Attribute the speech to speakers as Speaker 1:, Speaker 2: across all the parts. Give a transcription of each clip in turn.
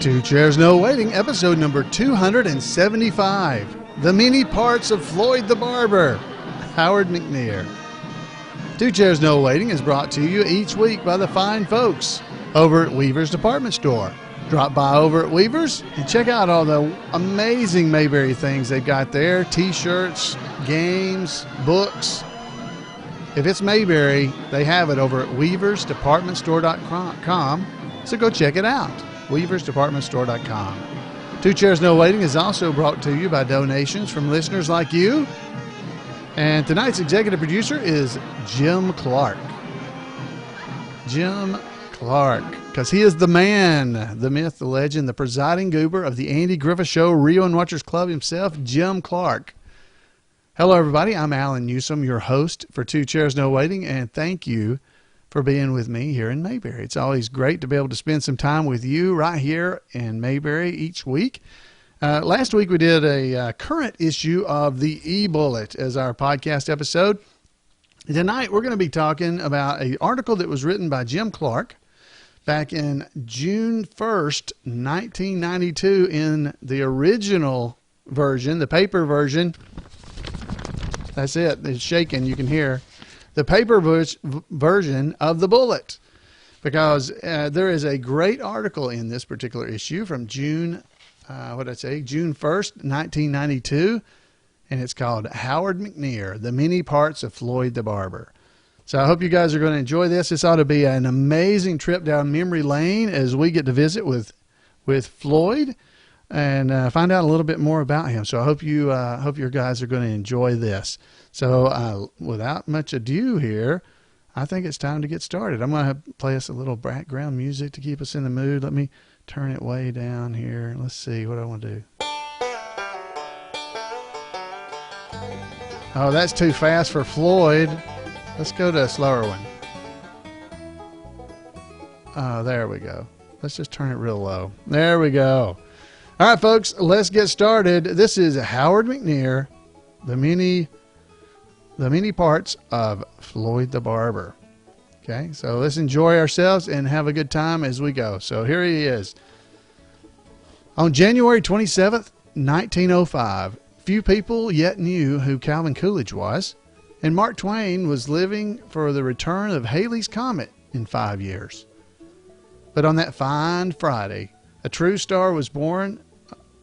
Speaker 1: Two Chairs No Waiting, episode number 275. The Many Parts of Floyd the Barber, Howard McNear. Two Chairs No Waiting is brought to you each week by the fine folks over at Weaver's Department Store. Drop by over at Weaver's and check out all the amazing Mayberry things they've got there. T-shirts, games, books. If it's Mayberry, they have it over at weaversdepartmentstore.com, so go check it out. weaversdepartmentstore.com. Two Chairs No Waiting is also brought to you by donations from listeners like you. And tonight's executive producer is Jim Clark. Jim Clark, because he is the man, the myth, the legend, the presiding goober of the Andy Griffith Show Rio and Watchers Club himself, Jim Clark. Hello, everybody. I'm Alan Newsom, your host for Two Chairs No Waiting, and thank you for being with me here in Mayberry. It's always great to be able to spend some time with you right here in Mayberry each week. Last week we did a current issue of the E-Bullet as our podcast episode. Tonight we're going to be talking about an article that was written by Jim Clark back in June 1st, 1992 in the original version, the paper version. That's it. It's shaking. You can hear the paper version of the Bullet, because there is a great article in this particular issue from June 1st, 1992, and it's called Howard McNear, The Many Parts of Floyd the Barber. So I hope you guys are going to enjoy this. This ought to be an amazing trip down memory lane as we get to visit with Floyd and find out a little bit more about him. So I hope you guys are going to enjoy this. So without much ado here, I think it's time to get started. I'm going to play us a little background music to keep us in the mood. Let me turn it way down here. Let's see what I want to do. Oh, that's too fast for Floyd. Let's go to a slower one. Oh, there we go. Let's just turn it real low. There we go. All right, folks, let's get started. This is Howard McNear, the many parts of Floyd the Barber. Okay, so let's enjoy ourselves and have a good time as we go. So here he is. On January 27th, 1905, few people yet knew who Calvin Coolidge was, and Mark Twain was living for the return of Halley's Comet in 5 years. But on that fine Friday, a true star was born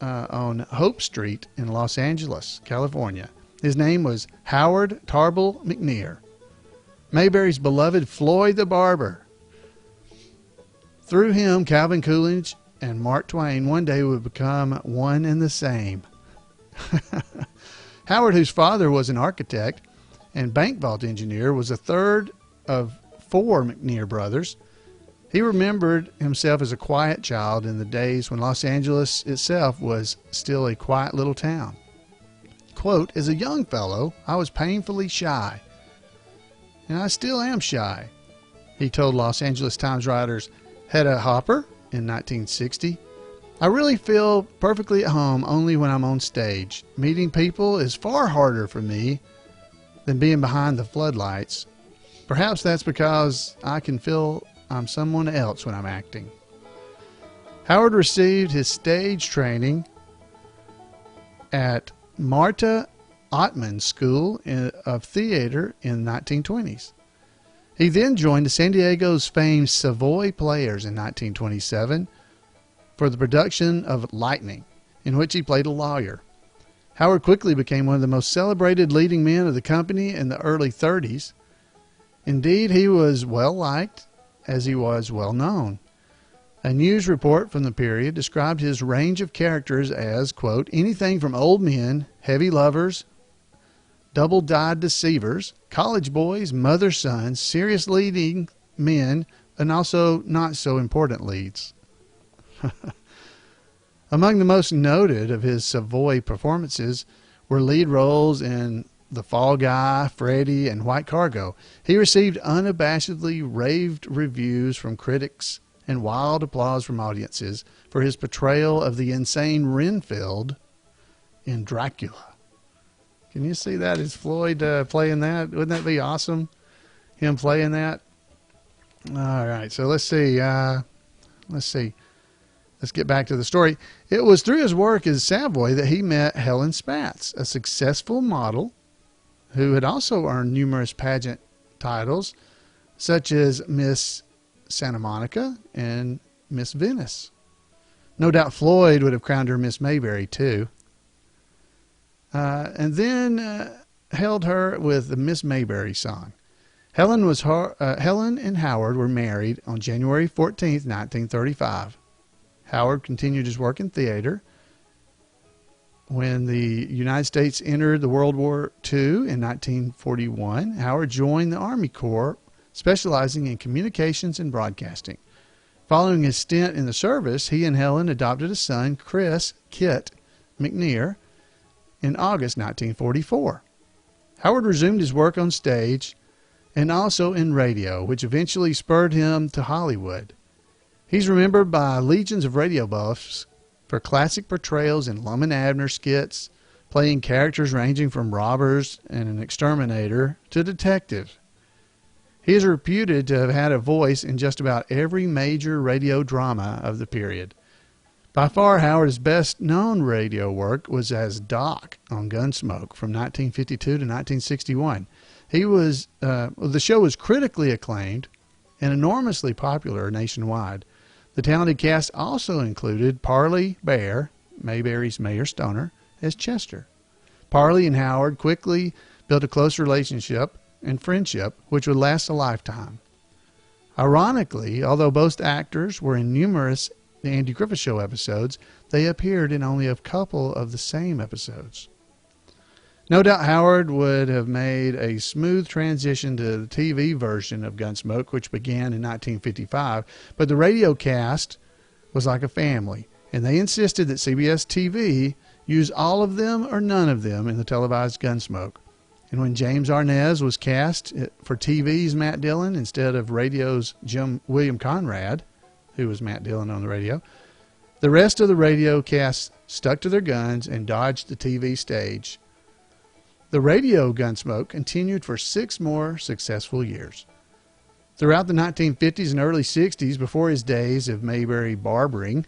Speaker 1: on Hope Street in Los Angeles, California. His name was Howard Tarbell McNear, Mayberry's beloved Floyd the Barber. Through him, Calvin Coolidge and Mark Twain one day would become one and the same. Howard, whose father was an architect and bank vault engineer, was the third of four McNear brothers. He remembered himself as a quiet child in the days when Los Angeles itself was still a quiet little town. Quote, as a young fellow, I was painfully shy, and I still am shy, he told Los Angeles Times writers Hedda Hopper in 1960. I really feel perfectly at home only when I'm on stage. Meeting people is far harder for me than being behind the floodlights. Perhaps that's because I can feel I'm someone else when I'm acting. Howard received his stage training at Marta Ottman School of Theater in the 1920s. He then joined the San Diego's famed Savoy Players in 1927 for the production of Lightning, in which he played a lawyer. Howard quickly became one of the most celebrated leading men of the company in the early 30s. Indeed, he was well liked as he was well known. A news report from the period described his range of characters as, quote, anything from old men, heavy lovers, double-dyed deceivers, college boys, mother sons, serious leading men, and also not so important leads. Among the most noted of his Savoy performances were lead roles in The Fall Guy, Freddie, and White Cargo. He received unabashedly raved reviews from critics and wild applause from audiences for his portrayal of the insane Renfield in Dracula. Can you see that? Is Floyd playing that? Wouldn't that be awesome? Him playing that? All right, so let's see. The let's get back to the story. It was through his work as Savoy that he met Helen Spatz, a successful model who had also earned numerous pageant titles, such as Miss Santa Monica and Miss Venice. No doubt Floyd would have crowned her Miss Mayberry too. And then held her with the Miss Mayberry song. Helen and Howard were married on January 14th, 1935. Howard continued his work in theater. When the United States entered the World War II in 1941, Howard joined the Army Corps, specializing in communications and broadcasting. Following his stint in the service, he and Helen adopted a son, Kit McNear, in August 1944. Howard resumed his work on stage and also in radio, which eventually spurred him to Hollywood. He's remembered by legions of radio buffs for classic portrayals in Lum and Abner skits, playing characters ranging from robbers and an exterminator to detective. He is reputed to have had a voice in just about every major radio drama of the period. By far, Howard's best-known radio work was as Doc on Gunsmoke from 1952 to 1961. The show was critically acclaimed and enormously popular nationwide. The talented cast also included Parley Bear, Mayberry's Mayor Stoner, as Chester. Parley and Howard quickly built a close relationship and friendship which would last a lifetime. Ironically, although both actors were in numerous The Andy Griffith Show episodes, they appeared in only a couple of the same episodes. No doubt Howard would have made a smooth transition to the TV version of Gunsmoke, which began in 1955, but the radio cast was like a family, and they insisted that CBS TV use all of them or none of them in the televised Gunsmoke. And when James Arnaz was cast for TV's Matt Dillon instead of radio's William Conrad, who was Matt Dillon on the radio, the rest of the radio cast stuck to their guns and dodged the TV stage. The radio Gunsmoke continued for 6 more successful years. Throughout the 1950s and early 60s, before his days of Mayberry barbering,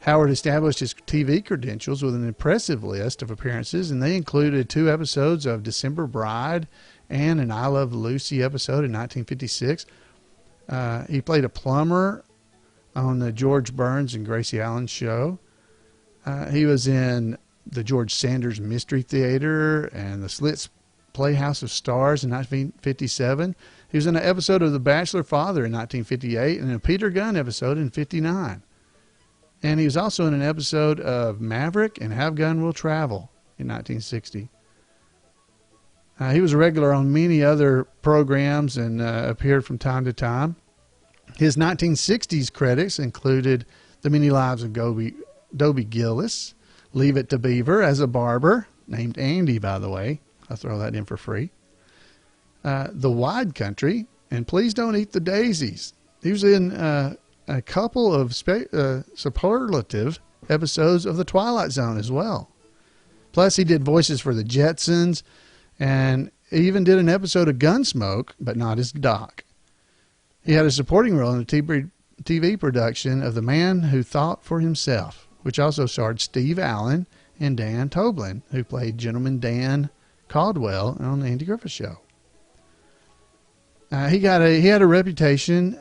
Speaker 1: Howard established his TV credentials with an impressive list of appearances, and they included 2 episodes of December Bride and an I Love Lucy episode in 1956. He played a plumber on the George Burns and Gracie Allen show. He was in the George Sanders Mystery Theater and the Slits Playhouse of Stars in 1957. He was in an episode of The Bachelor Father in 1958 and a Peter Gunn episode in 59. And he was also in an episode of Maverick and Have Gun Will Travel in 1960. He was a regular on many other programs and appeared from time to time. His 1960s credits included The Many Lives of Dobie Gillis, Leave It to Beaver as a barber, named Andy, by the way. I'll throw that in for free. The Wide Country, and Please Don't Eat the Daisies. He was in a couple of superlative episodes of The Twilight Zone as well. Plus, he did voices for the Jetsons, and he even did an episode of Gunsmoke, but not as Doc. He had a supporting role in the TV production of The Man Who Thought for Himself, which also starred Steve Allen and Dan Toblin, who played Gentleman Dan Caldwell on the Andy Griffith Show. He had a reputation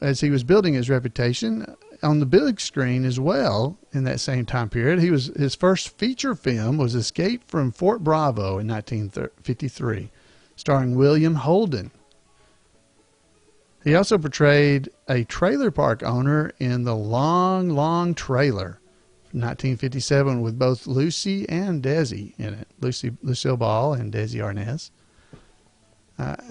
Speaker 1: as he was building his reputation on the big screen as well in that same time period. His first feature film was Escape from Fort Bravo in 1953, starring William Holden. He also portrayed a trailer park owner in The Long, Long Trailer from 1957 with both Lucy and Desi in it. Lucille Ball and Desi Arnaz.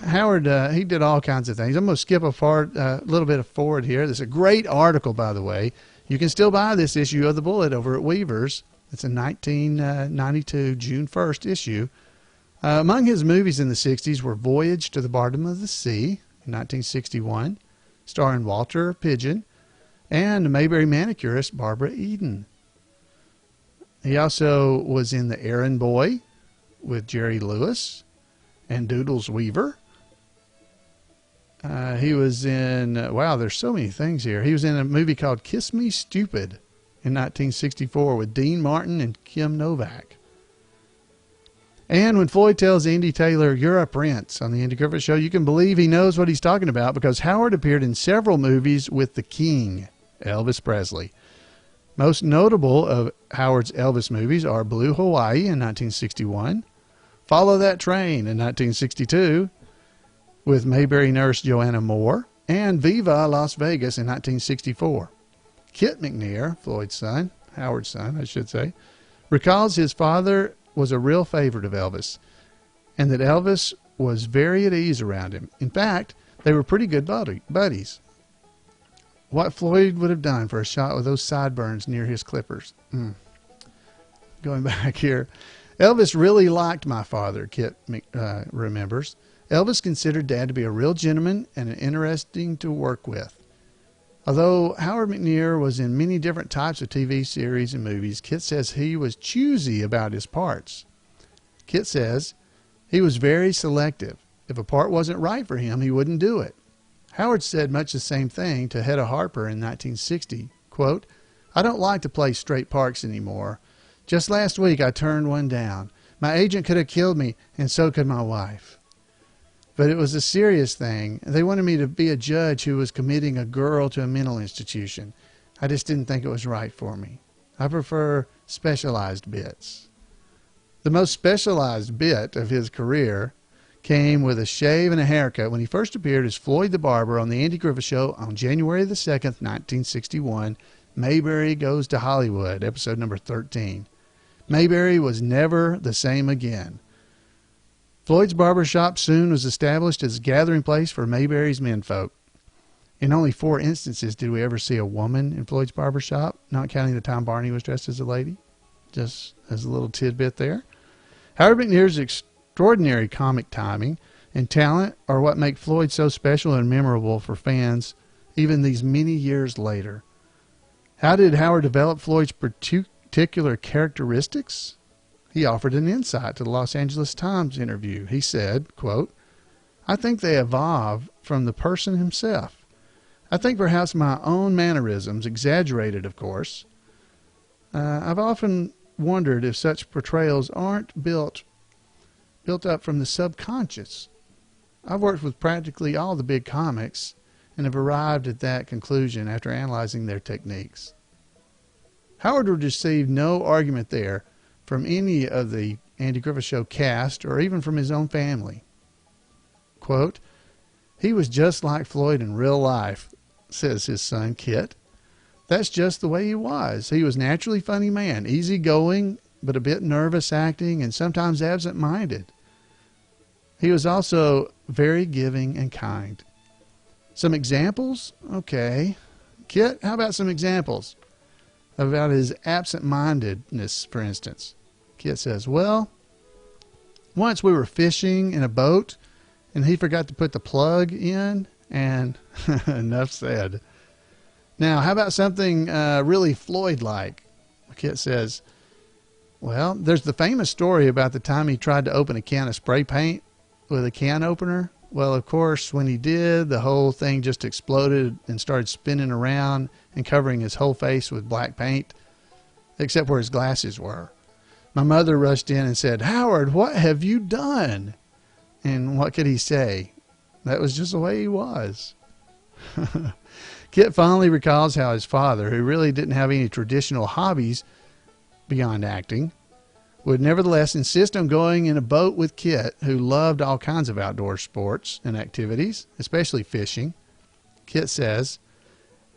Speaker 1: Howard, he did all kinds of things. I'm going to skip a little bit forward here. There's a great article, by the way. You can still buy this issue of The Bullet over at Weaver's. It's a 1992 June 1st issue. Among his movies in the 60s were Voyage to the Bottom of the Sea in 1961, starring Walter Pidgeon, and the Mayberry manicurist Barbara Eden. He also was in The Errand Boy with Jerry Lewis and Doodles Weaver. He was in, wow, there's so many things here. He was in a movie called Kiss Me Stupid in 1964 with Dean Martin and Kim Novak. And when Floyd tells Andy Taylor, "You're a prince," on the Andy Griffith Show, you can believe he knows what he's talking about, because Howard appeared in several movies with the king, Elvis Presley. Most notable of Howard's Elvis movies are Blue Hawaii in 1961, Follow That Train in 1962 with Mayberry nurse Joanna Moore, and Viva Las Vegas in 1964. Kit McNear, Floyd's son, Howard's son, I should say, recalls his father was a real favorite of Elvis, and that Elvis was very at ease around him. In fact, they were pretty good buddies. What Floyd would have done for a shot with those sideburns near his clippers. Going back here, Elvis really liked my father, Kit remembers. Elvis considered Dad to be a real gentleman and interesting to work with. Although Howard McNear was in many different types of TV series and movies, Kit says he was choosy about his parts. Kit says he was very selective. If a part wasn't right for him, he wouldn't do it. Howard said much the same thing to Hedda Harper in 1960. Quote, "I don't like to play straight parts anymore. Just last week I turned one down. My agent could have killed me, and so could my wife. But it was a serious thing. They wanted me to be a judge who was committing a girl to a mental institution. I just didn't think it was right for me. I prefer specialized bits." The most specialized bit of his career came with a shave and a haircut when he first appeared as Floyd the Barber on the Andy Griffith Show on January the 2nd, 1961. Mayberry Goes to Hollywood, episode number 13. Mayberry was never the same again. Floyd's barbershop soon was established as a gathering place for Mayberry's menfolk. In only 4 instances did we ever see a woman in Floyd's barbershop, not counting the time Barney was dressed as a lady. Just as a little tidbit there. Howard McNear's extraordinary comic timing and talent are what make Floyd so special and memorable for fans even these many years later. How did Howard develop Floyd's particular characteristics? He offered an insight to the Los Angeles Times interview. He said, quote, "I think they evolve from the person himself. I think perhaps my own mannerisms, exaggerated of course. I've often wondered if such portrayals aren't built up from the subconscious. I've worked with practically all the big comics and have arrived at that conclusion after analyzing their techniques." Howard would receive no argument there from any of the Andy Griffith Show cast or even from his own family. Quote, "He was just like Floyd in real life," says his son Kit. "That's just the way he was. He was naturally funny man, easygoing, but a bit nervous acting and sometimes absent-minded. He was also very giving and kind." Some examples? Okay. Kit, how about some examples about his absent-mindedness, for instance? Kit says, "Well, once we were fishing in a boat and he forgot to put the plug in, and enough said." Now, how about something really Floyd-like? Kit says, "Well, there's the famous story about the time he tried to open a can of spray paint with a can opener. Well, of course, when he did, the whole thing just exploded and started spinning around and covering his whole face with black paint, except where his glasses were. My mother rushed in and said, 'Howard, what have you done?' And what could he say? That was just the way he was." Kit fondly recalls how his father, who really didn't have any traditional hobbies beyond acting, would nevertheless insist on going in a boat with Kit, who loved all kinds of outdoor sports and activities, especially fishing. Kit says,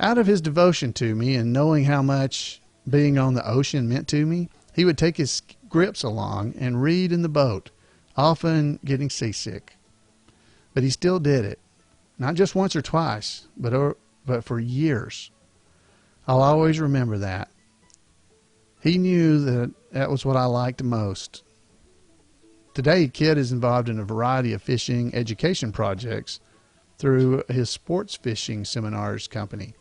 Speaker 1: "Out of his devotion to me and knowing how much being on the ocean meant to me, he would take his grips along and read in the boat, often getting seasick. But he still did it, not just once or twice, but for years. I'll always remember that. He knew that was what I liked most." Today, Kit is involved in a variety of fishing education projects through his sports fishing seminars company.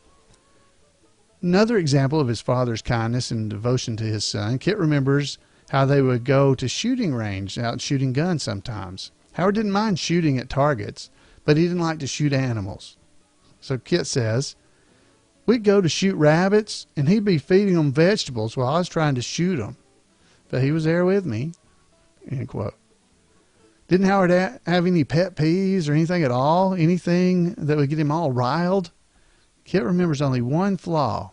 Speaker 1: Another example of his father's kindness and devotion to his son, Kit remembers how they would go to shooting range out shooting guns sometimes. Howard didn't mind shooting at targets, but he didn't like to shoot animals. So Kit says, we'd go to shoot rabbits, and he'd be feeding them vegetables while I was trying to shoot them. But he was there with me, end quote. Didn't Howard have any pet peeves or anything at all? Anything that would get him all riled? Kit remembers only one flaw.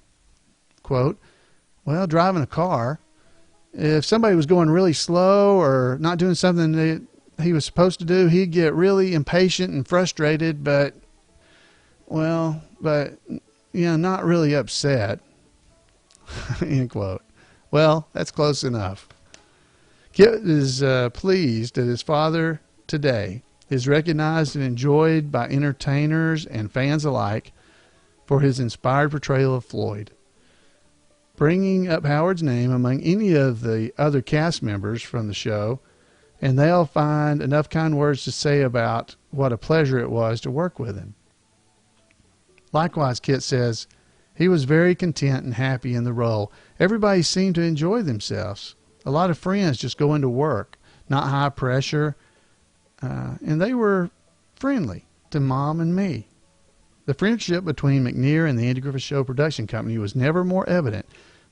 Speaker 1: Quote, well, driving a car, if somebody was going really slow or not doing something that he was supposed to do, he'd get really impatient and frustrated, but not really upset. End quote. Well, that's close enough. Kit is pleased that his father today is recognized and enjoyed by entertainers and fans alike for his inspired portrayal of Floyd, bringing up Howard's name among any of the other cast members from the show, and they'll find enough kind words to say about what a pleasure it was to work with him. Likewise, Kit says he was very content and happy in the role. Everybody seemed to enjoy themselves. A lot of friends just going to work, not high pressure, and they were friendly to Mom and me. The friendship between McNear and the Andy Griffith Show production company was never more evident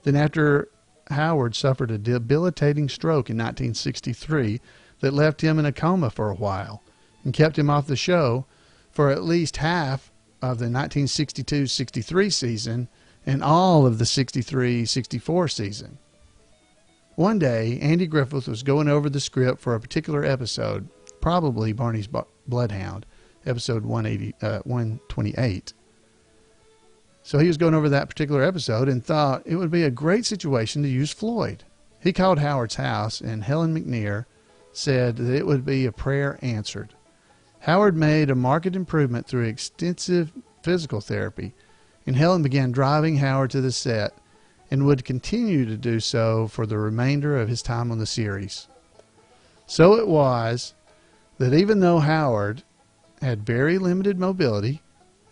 Speaker 1: than after Howard suffered a debilitating stroke in 1963 that left him in a coma for a while and kept him off the show for at least half of the 1962-63 season and all of the 63-64 season. One day, Andy Griffith was going over the script for a particular episode, probably Barney's Bloodhound, episode 128. So he was going over that particular episode and thought it would be a great situation to use Floyd. He called Howard's house, and Helen McNear said that it would be a prayer answered. Howard made a marked improvement through extensive physical therapy, and Helen began driving Howard to the set and would continue to do so for the remainder of his time on the series. So it was that even though Howard had very limited mobility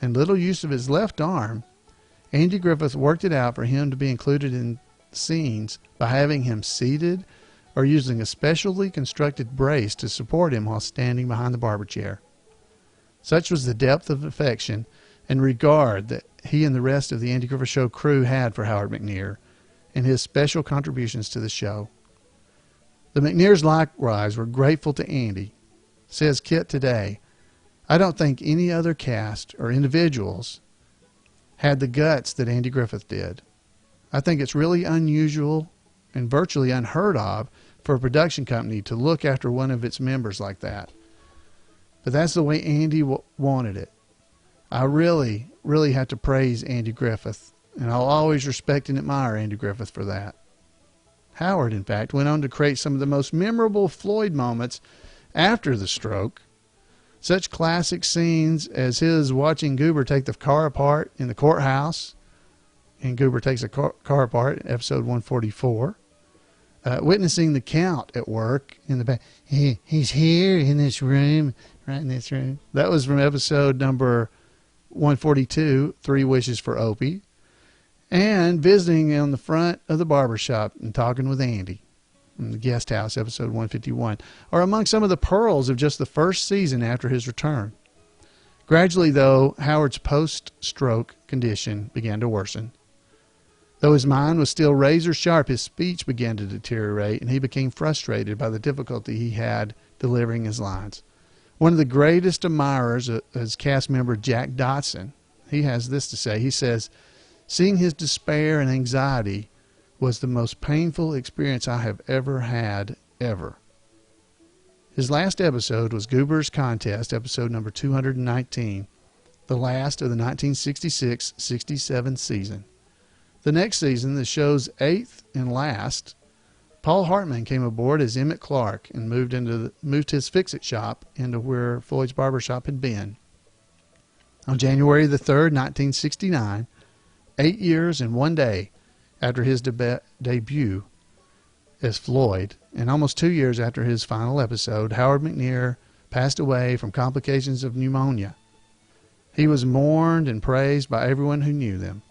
Speaker 1: and little use of his left arm, Andy Griffith worked it out for him to be included in scenes by having him seated or using a specially constructed brace to support him while standing behind the barber chair. Such was the depth of affection and regard that he and the rest of the Andy Griffith Show crew had for Howard McNear and his special contributions to the show. The McNears likewise were grateful to Andy. Says Kit today, I don't think any other cast or individuals had the guts that Andy Griffith did. I think it's really unusual and virtually unheard of for a production company to look after one of its members like that. But that's the way Andy wanted it. I really have to praise Andy Griffith, and I'll always respect and admire Andy Griffith for that. Howard, in fact, went on to create some of the most memorable Floyd moments after the stroke. Such classic scenes as his watching Goober take the car apart in the courthouse, and Goober takes a car apart, episode 144. Witnessing the Count at work in the back. He's here in this room, right in this room. That was from episode number 142, 3 Wishes for Opie. And visiting on the front of the barbershop and talking with Andy in the guest house, episode 151, are among some of the pearls of just the first season after his return. Gradually, though, Howard's post-stroke condition began to worsen. Though his mind was still razor sharp, his speech began to deteriorate, and he became frustrated by the difficulty he had delivering his lines. One of the greatest admirers is cast member Jack Dotson. He has this to say. He says, seeing his despair and anxiety was the most painful experience I have ever had, ever. His last episode was Goober's Contest, episode number 219, the last of the 1966-67 season. The next season, the show's 8th and last, Paul Hartman came aboard as Emmett Clark and moved his fix-it shop into where Floyd's barbershop had been. On January the 3rd, 1969, 8 years and 1 day after his debut as Floyd, and almost 2 years after his final episode, Howard McNear passed away from complications of pneumonia. He was mourned and praised by everyone who knew them.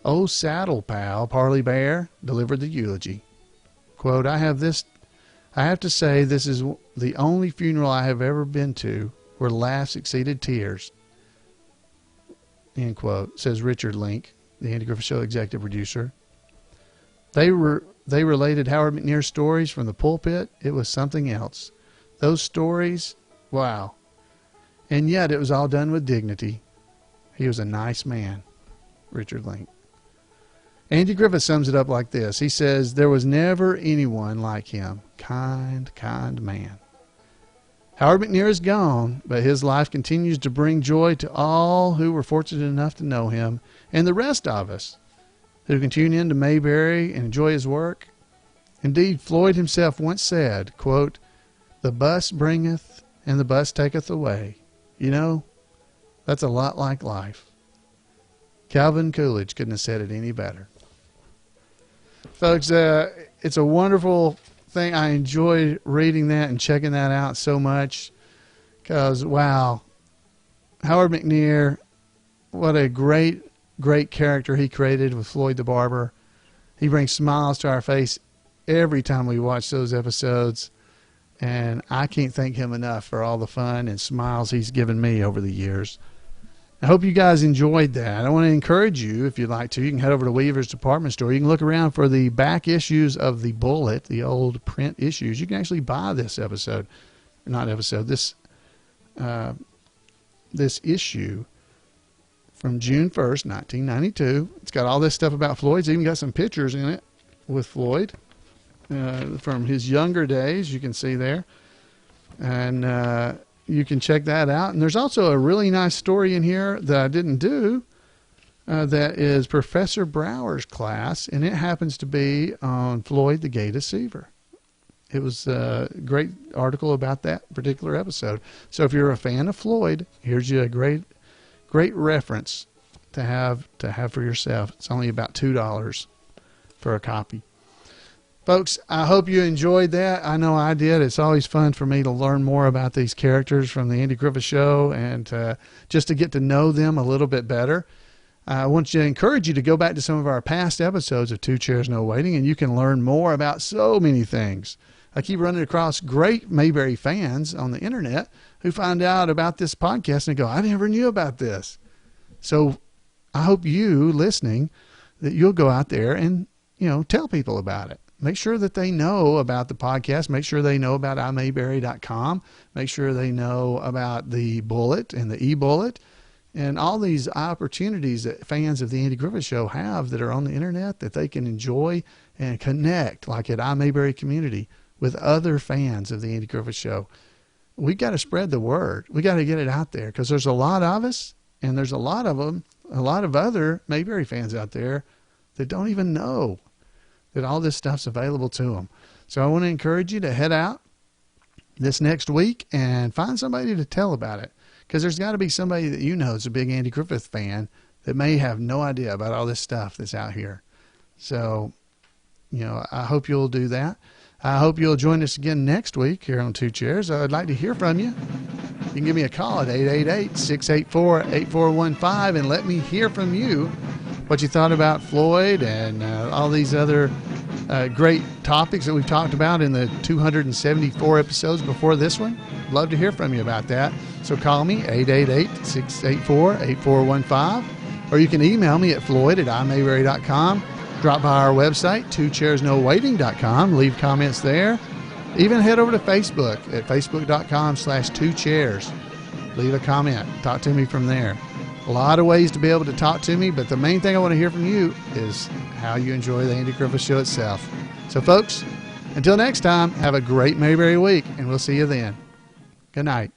Speaker 1: Old Saddle Pal Parley Bear delivered the eulogy. Quote, I have to say this is the only funeral I have ever been to where laughs exceeded tears, end quote, says Richard Link, the Andy Griffith Show executive producer. They related Howard McNear's stories from the pulpit. It was something else. Those stories, wow. And yet it was all done with dignity. He was a nice man, Richard Link. Andy Griffith sums it up like this. He says, there was never anyone like him. Kind man. Howard McNear is gone, but his life continues to bring joy to all who were fortunate enough to know him, and the rest of us who can tune in to Mayberry and enjoy his work. Indeed, Floyd himself once said, quote, the bus bringeth and the bus taketh away. You know, that's a lot like life. Calvin Coolidge couldn't have said it any better. Folks, it's a wonderful thing. I enjoyed reading that and checking that out so much because, wow, Howard McNear, what a great character he created with Floyd the Barber. He brings smiles to our face every time we watch those episodes, and I can't thank him enough for all the fun and smiles he's given me over the years. I hope you guys enjoyed that. I want to encourage you, if you'd like to, you can head over to Weaver's Department Store. You can look around for the back issues of the Bullet, the old print issues. You can actually buy this episode, not episode, this issue from June 1st, 1992. It's got all this stuff about Floyd. It's even got some pictures in it with Floyd from his younger days. You can see there. And you can check that out. And there's also a really nice story in here that I didn't do that is Professor Brower's class, and it happens to be on Floyd the Gay Deceiver. It was a great article about that particular episode. So if you're a fan of Floyd, here's you a great reference to have for yourself. It's only about $2 for a copy. Folks, I hope you enjoyed that. I know I did. It's always fun for me to learn more about these characters from the Andy Griffith Show and just to get to know them a little bit better. I want to encourage you to go back to some of our past episodes of Two Chairs No Waiting, and you can learn more about so many things. I keep running across great Mayberry fans on the internet who find out about this podcast and go, I never knew about this. So I hope you listening that you'll go out there and, tell people about it. Make sure that they know about the podcast. Make sure they know about imayberry.com. Make sure they know about the Bullet and the e-Bullet and all these opportunities that fans of the Andy Griffith Show have that are on the internet that they can enjoy and connect, like at iMayberry Community, with other fans of the Andy Griffith Show. We got to spread the word. We got to get it out there because there's a lot of us, and there's a lot of them, a lot of other Mayberry fans out there that don't even know that all this stuff's available to them. So I want to encourage you to head out this next week and find somebody to tell about it, because there's got to be somebody that is a big Andy Griffith fan that may have no idea about all this stuff that's out here. So, I hope you'll do that. I hope you'll join us again next week here on Two Chairs. I'd like to hear from you. You can give me a call at 888-684-8415 and let me hear from you what you thought about Floyd and all these other great topics that we've talked about in the 274 episodes before this one. Love to hear from you about that. So call me, 888-684-8415, or you can email me at floyd@imayberry.com. Drop by our website, twochairsnowaiting.com. Leave comments there. Even head over to Facebook at facebook.com/twochairs. Leave a comment. Talk to me from there. A lot of ways to be able to talk to me, but the main thing I want to hear from you is how you enjoy the Andy Griffith Show itself. So, folks, until next time, have a great Mayberry week, and we'll see you then. Good night.